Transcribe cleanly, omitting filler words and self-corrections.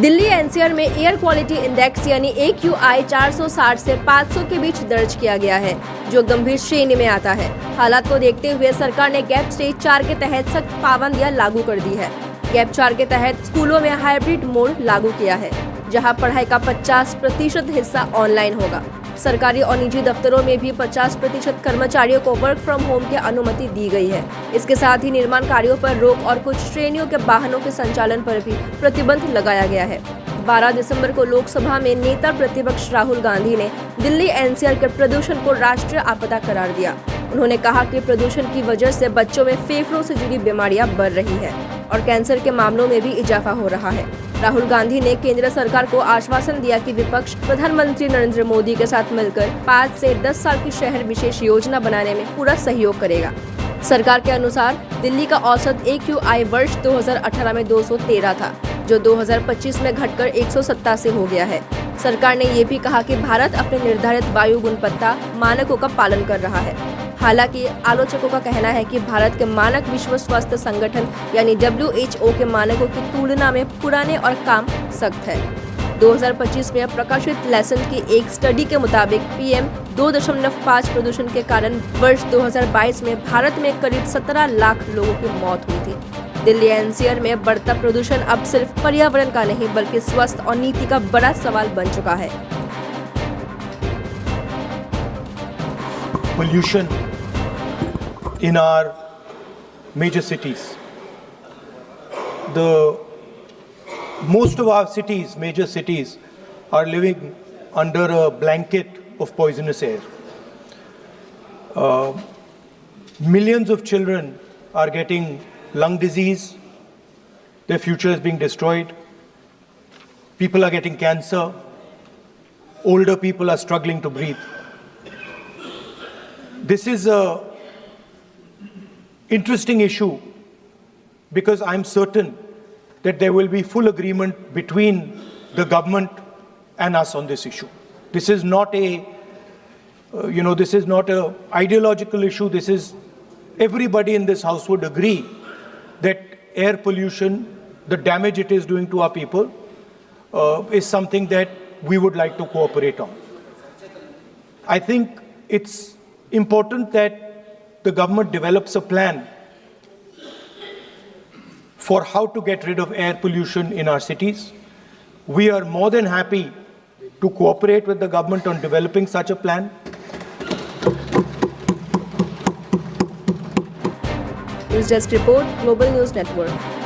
Delhi NCR में air quality index यानी AQI 460 से 500 के बीच दर्ज किया गया है, जो गंभीर श्रेणी में आता है। हालात को देखते हुए सरकार ने गैप स्टेज 4 के तहत सख्त पाबंदियां लागू कर दी है। गैप 4 के तहत स्कूलों में हाइब्रिड मोड लागू किया है, जहां पढ़ाई का 50% हिस्सा ऑनलाइन होगा। सरकारी और निजी दफ्तरों में भी 50% कर्मचारियों को वर्क फ्रॉम होम की अनुमति दी गई है। इसके साथ ही निर्माण कार्यों पर रोक और कुछ श्रेणियों के वाहनों के संचालन पर भी प्रतिबंध लगाया गया है। 12 दिसंबर को लोकसभा में नेता प्रतिपक्ष राहुल गांधी ने दिल्ली एनसीआर के प्रदूषण को राष्ट्रीय आपदा करार दिया। उन्होंने कहा कि प्रदूषण की वजह से बच्चों में फेफड़ों से जुड़ी बीमारियां बढ़ रही है और कैंसर के मामलों में भी इजाफा हो रहा है। राहुल गांधी ने केंद्र सरकार को आश्वासन दिया कि विपक्ष प्रधानमंत्री नरेंद्र मोदी के साथ मिलकर 5 से 10 साल की शहर विशेष योजना बनाने में पूरा सहयोग करेगा। सरकार के अनुसार दिल्ली का औसत AQI वर्ष 2018 में 213 था, जो 2025 में घटकर 187 हो गया है। सरकार ने ये भी कहा कि भारत अपने निर्धारित वायु गुणवत्ता मानकों का पालन कर रहा है। हालांकि आलोचकों का कहना है कि भारत के मानक विश्व स्वास्थ्य संगठन यानी WHO के मानकों की तुलना में पुराने और काम सख्त है। 2025 में प्रकाशित लेसन की एक स्टडी के मुताबिक PM 2.5 प्रदूषण के कारण वर्ष 2022 में भारत में करीब 17 लाख लोगों की मौत हुई थी। दिल्ली एनसीआर में बढ़ता प्रदूषण अब सिर्फ पर्यावरण का नहीं बल्कि स्वास्थ्य और नीति का बड़ा सवाल बन चुका है। Pollution in our major cities. Most of our cities, major cities, are living under a blanket of poisonous air. Millions of children are getting lung disease. Their future is being destroyed. People are getting cancer. Older people are struggling to breathe. This is an interesting issue because I'm certain that there will be full agreement between the government and us on this issue. This is not a, this is not an ideological issue. This is everybody in this house would agree that air pollution, the damage it is doing to our people, is something that we would like to cooperate on. I think it's important that the government develops a plan for how to get rid of air pollution in our cities. We are more than happy to cooperate with the government on developing such a plan. News Desk Report, Global News Network.